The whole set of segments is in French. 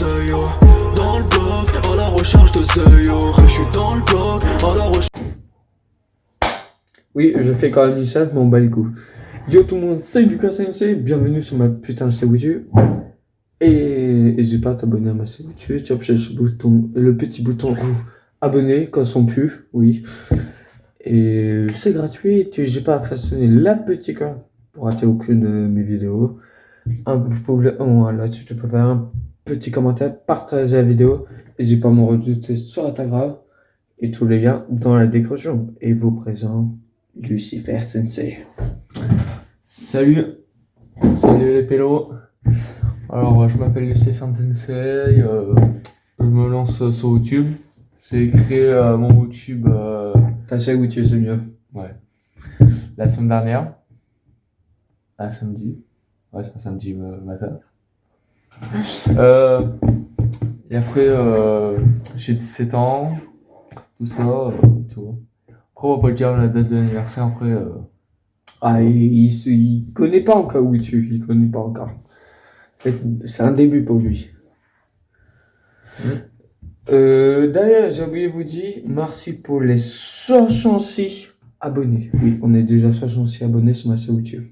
seuil, oh. Dans le bloc, à la recherche de seuil, oh. Je suis dans le bloc, à la recherche. Oui, je fais quand même ça, mais on bat les coups. Yo tout le monde, c'est Lucas Sensei, bienvenue sur ma putain de chaîne YouTube. Et n'hésite pas à t'abonner à ma chaîne YouTube, tu appuies sur le petit bouton rouge abonner quand son puf, oui. Et c'est gratuit, tu n'hésites pas à façonner la petite cloche pour rater aucune de mes vidéos. Là, tu peux faire un petit commentaire, partager la vidéo, n'hésite pas à me rajouter sur Instagram et tous les liens dans la description. Et vous présente Lucifer Sensei. Salut les pélos. Alors je m'appelle Lucifer Sensei, je me lance sur YouTube. J'ai créé mon YouTube Ta chaîne YouTube, c'est mieux. ouais, la semaine dernière, un samedi. Ouais, c'est un samedi matin. Et après j'ai 17 ans, tout ça, tu vois. Après on va pas le dire la date de l'anniversaire après. Ah, il connaît pas encore YouTube, il connaît pas encore. C'est un début pour lui. D'ailleurs, j'ai oublié de vous dire, merci pour les 66 abonnés. Oui, on est déjà 66 abonnés sur ma chaîne YouTube.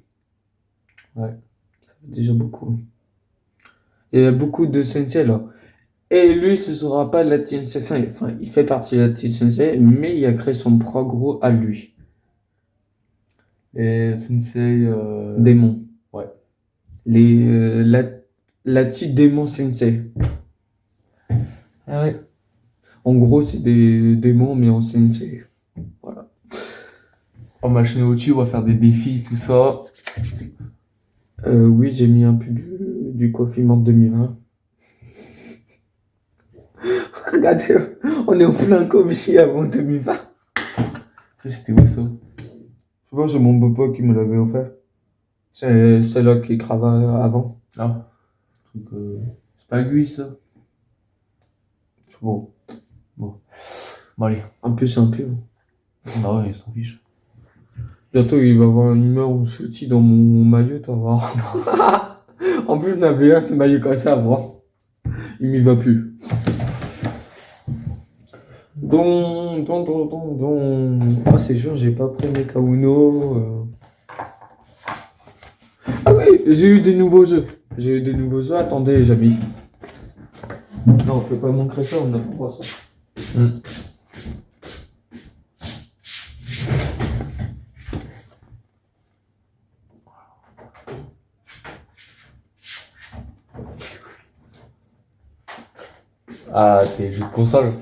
Ouais. Ça fait déjà beaucoup. Il y a beaucoup de sensei là. Et lui, ce sera pas de la team sensei. Enfin, il fait partie de la team sensei, mais il a créé son propre à lui. Et Sensei. Démon. Ouais. La team démon sensei. Ah ouais. En gros, c'est des démons, mais en sensei. Voilà. Oh, ma chaîne YouTube, on va faire des défis, tout ça. Oui, j'ai mis un peu du confinement de 2020. Regardez, on est en plein Covid avant 2020. Ça, c'était où ça? Je sais pas, c'est mon papa qui me l'avait offert. C'est là qui travaille avant. Ah, truc, c'est pas aiguille ça? Je sais pas. Bon, allez. En plus, c'est un peu. Ah ouais, il s'en fiche. Bientôt, il va y avoir un numéro souti dans mon maillot, tu vas voir. En plus, je n'avais un maillot comme ça avant. Il m'y va plus. Donc. Ah, c'est sûr, j'ai pas pris mes Kauno. Ah oui, j'ai eu des nouveaux jeux. Attendez, les amis. Non, on peut pas montrer ça, on n'a pas le droit ça. Ah, tes jeux de console.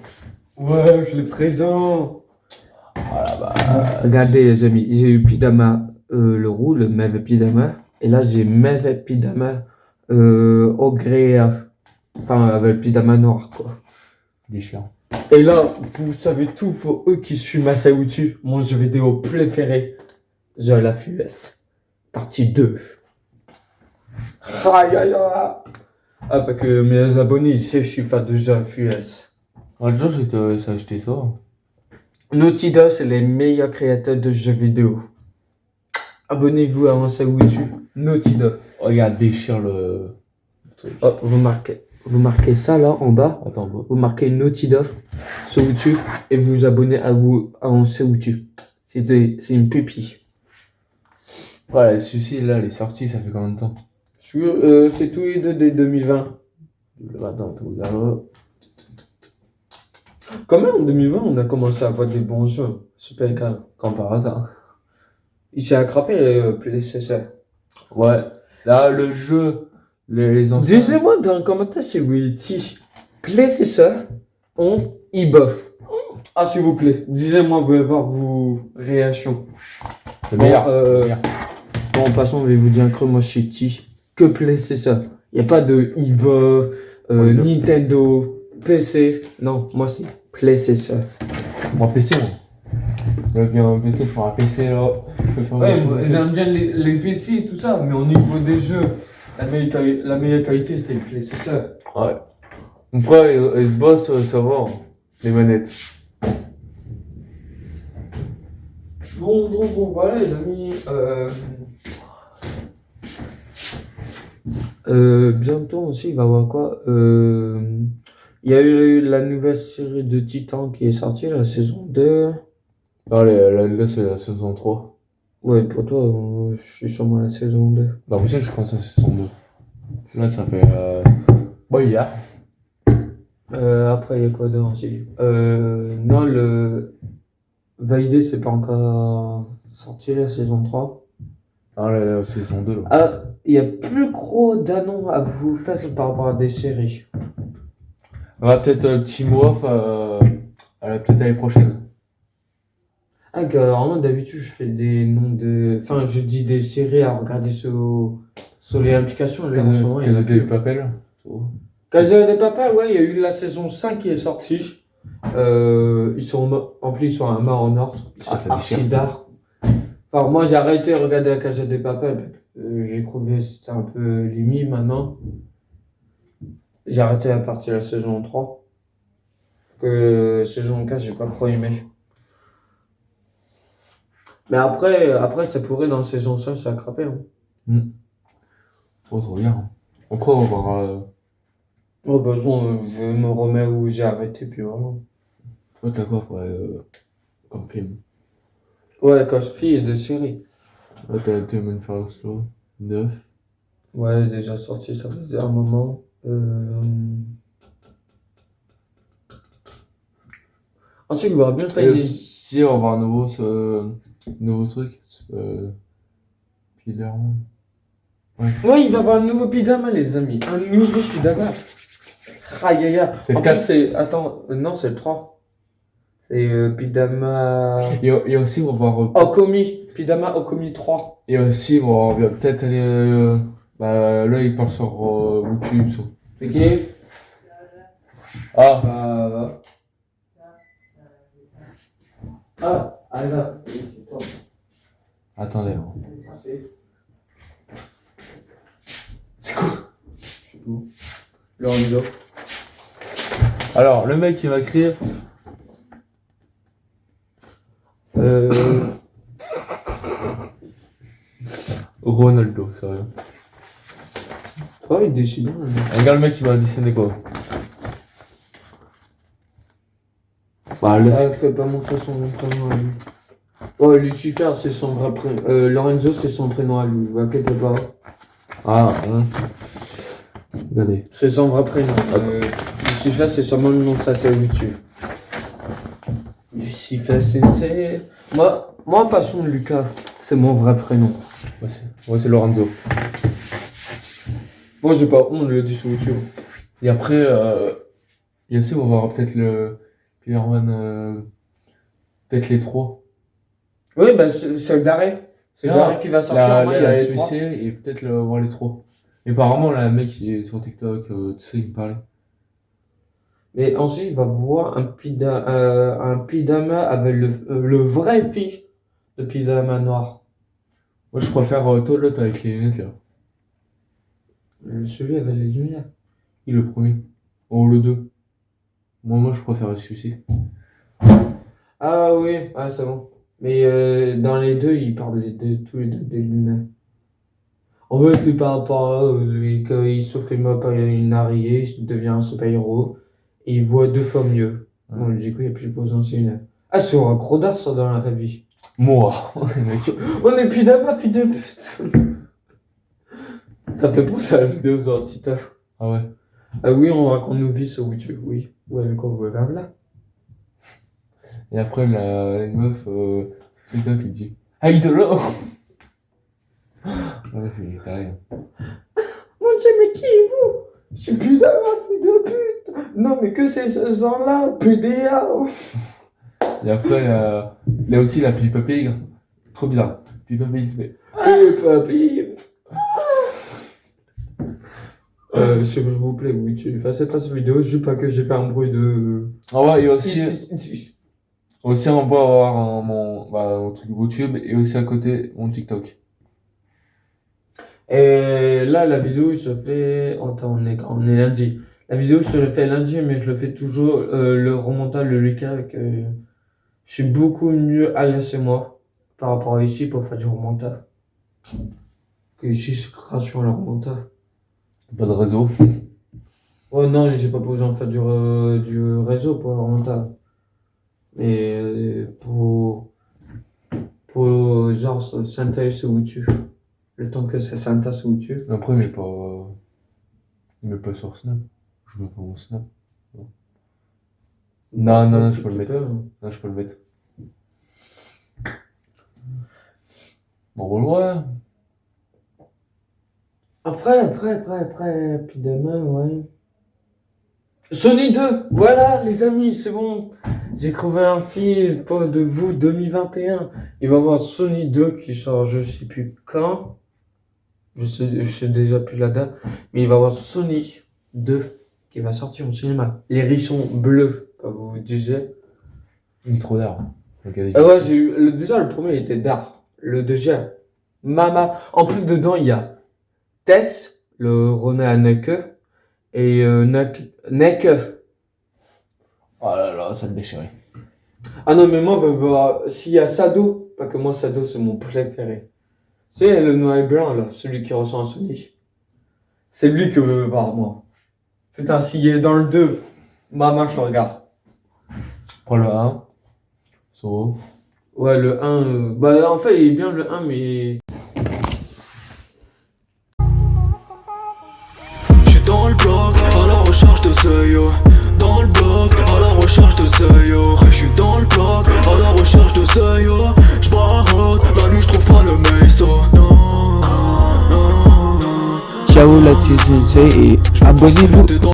Ouais, je les présente. Voilà, bah. Regardez, les amis, j'ai eu Pidama le roux, le Meve Pidama. Et là, j'ai Meve Pidama au gré. Enfin, avec le Pidama noir, quoi. Déchirant. Et là, vous savez tout pour eux qui suivent ma Saoutu, mon jeu vidéo préféré, The Last of Us, partie 2. Aïe aïe aïe. Ah, parce que mes abonnés, ils savent que je suis fan de The Last of Us. Ah, déjà, j'ai acheté ça. Naughty Dog, c'est les meilleurs créateurs de jeux vidéo. Abonnez-vous à mon Saoutu, Naughty Dog. Regarde, déchire le truc. Hop, vous marquez ça là en bas. Attends, bon. Vous marquez Naughty Dog sur YouTube et vous abonnez à mon Saoutu. C'est une pupille. Voilà, celui-ci, là, il est sorti, ça fait combien de temps? C'est tous les deux dès 2020. Attends, regarde. Quand même, en 2020, on a commencé à avoir des bons jeux. Super calme. Quand par hasard. Il s'est attrapé PlayStation. Ouais. Là, le jeu, les anciens. Dites-moi dans le commentaire si vous étiez PlayStation ou e-buff. Ah, s'il vous plaît, dites-moi, vous allez voir vos réactions. Le meilleur. Bon, en passant, je vais vous dire que moi, je suis que PlayStation. Il n'y a pas de e-buff, Nintendo, PC. Non, moi, c'est PlayStation. Moi, PC, moi. Je vais un PC, je ferai un PC là. Ouais, j'aime bien les PC et tout ça, mais au niveau des jeux, la meilleure qualité, c'est le PlayStation. Ouais. Donc, ouais, ils se bossent, ça va, hein, les manettes. Bon, voilà, les amis. Bientôt aussi, il va y avoir quoi? Il y a eu la nouvelle série de Titan qui est sortie, la saison 2. Non, là, c'est la saison 3. Ouais, pour toi, je suis sûrement la saison 2. Non, mais ça, je crois que c'est la saison 2. Là, ça fait. Ouais, hier. Après, il y a quoi d'autre aussi? Non, le Validé, c'est pas encore sorti, la saison 3. Ah, la saison 2, là. Ah, il y a plus gros d'annonces à vous faire par rapport à des séries. On va peut-être un petit mot off peut-être l'année prochaine. Ah, vraiment, d'habitude, je fais des noms de. Enfin, je dis des séries à regarder sur les applications. Là, en ce moment, il y en a plus. Papel. Casa de Papa, ouais, il y a eu la saison 5 qui est sortie. Ils sont en plus, ils sont à main en or. Ils sont Ah, ça archi déchire. d'art. Enfin, moi, j'ai arrêté de regarder la Casa de Papa. J'ai trouvé que c'était un peu limite maintenant. J'ai arrêté à partir de la saison 3. Parce que saison 4, j'ai pas trop aimé. Mais après, ça pourrait dans la saison 5, ça a crapé. Hein. Oh, trop bien. Après, on va voir. Oh, besoin, je me remets où j'ai arrêté, puis voilà. Toi, t'as quoi comme film? Ouais, quand je fais des séries. Là, t'as Human First Law 9. Ouais, déjà sorti, ça faisait un moment. Ensuite, il va bien faire Et des. aussi, on va voir un nouveau truc. Spider-Man. Ouais, il va y avoir un nouveau Pidama, les amis. Un nouveau Pidama. Aïe, aïe, aïe. C'est le En 4. plus, c'est. Attends, non, c'est le 3. C'est Pidama. Et aussi, on va voir. Okomi. Pidama Okomi 3. Et aussi, on va peut-être aller. Là, il part sur YouTube. C'est qui? Ah, Là. attendez. C'est quoi? Lorenzo. Alors, le mec, il va écrire. Ronaldo, sérieux. Oh, il décide. Regarde le mec, il va dessiner quoi? Bah, là, Ah, fais pas montrer son prénom à lui. Oh, Lucifer, c'est son vrai prénom. Lorenzo, c'est son prénom à lui. Inquiète pas. Ah, regardez. C'est son vrai prénom. Lucifer, c'est seulement le nom de sa série YouTube. Lucifer Sensei. Moi, passons de Lucas. C'est mon vrai prénom. Moi, c'est Lorenzo. Moi, j'ai pas honte de le dire sur YouTube. Et après, il y a aussi, on va voir peut-être le Spider-Man, peut-être les 3. Oui, bah, c'est le Daré. C'est le Non, Daré qui va sortir. Moi, il y a la les trois. suicide et peut-être voir les 3. Et apparemment, là, le mec, il est sur TikTok, tu sais, il me parlait. Mais ensuite, il va voir un Pidama avec le vrai fils de Pidama noir. Moi, je préfère toi, l'autre avec les lunettes, là. Celui avec les lunettes. Il le premier. Oh, le 2. Moi, je préfère le suicide. Ah oui, ah, c'est bon. Mais dans les deux, ils parlent tous les deux des lunettes. En fait, c'est par rapport à lui, quand il se fait mal par une araignée, il devient un super-héros, et il voit 2 fois mieux. Ouais. Bon, du coup, il n'y a plus besoin de ses lunettes. Ah, c'est un gros d'art, ça, dans la vraie vie. Moi, mec. On est plus d'abord, fille de pute. Ça fait penser à la vidéo sur Titan. Ah ouais. Ah oui, on raconte nos vies sur YouTube, oui. Ouais, mais quand vous voulez vers là. Et après, la meuf, c'est toi qui dit ah, idolo. Ouais, c'est carré. Mon Dieu, mais qui est vous? Je suis plus d'abord, fille de pute. Non, mais que c'est ce genre-là, PDA. Et après, il y a aussi la Pipa Pig. Trop bizarre. Pipa Pig, il se fait. Papi. S'il vous plaît, oui, tu fassais pas cette vidéo, je dis pas que j'ai fait un bruit de. Ah ouais, et aussi, on peut avoir mon truc YouTube et aussi à côté mon TikTok. Et là, la vidéo, il se fait. Attends, on est lundi. La vidéo, je le fais lundi, mais je le fais toujours le remontage, le recap. Je suis beaucoup mieux à l'aise chez moi par rapport à ici pour faire du remontage. Que ici, c'est création à le remontage. Pas de réseau. Oh non, j'ai pas besoin de faire du réseau pour le mental. Mais pour genre s'installer sur YouTube. Le temps que ça s'installe sur YouTube. Après, il met pas sur Snap. Je veux pas mon Snap. Non, je peux le mettre. Non, je peux le mettre. Bon, ouais. Après, puis demain, ouais. Sony 2, voilà les amis, c'est bon. J'ai trouvé un film pour de vous 2021. Il va y avoir Sony 2 qui sort, je sais plus quand. Je sais déjà plus la date. Mais il va y avoir Sony 2 qui va sortir au cinéma. Les hérissons bleus, comme vous disiez. Il est trop d'art. Ah ouais, déjà le premier était d'art. Le deuxième, Mama. En plus dedans, il y a Tess, le René Anneke, et Neke. Oh là là, ça me déchirait. Ah non, mais moi, je veux voir s'il y a Sado, parce que moi, Sado, c'est mon préféré. C'est le noir et blanc, là, celui qui ressemble à Sony. C'est lui que je veux voir, moi. Putain, s'il est dans le 2, maman, je regarde. Prends le 1. So. Ouais, le 1, bah, en fait, il est bien le 1, mais... J'suis dans le bloc, à la recherche de Zeyo. Dans le bloc, à la recherche de Zeyo. J'suis dans le bloc, à la recherche de Zeyo. J'barrote, la nuit j'trouve pas le meso. Non, non, non. Ciao la TCC et abonnez-vous.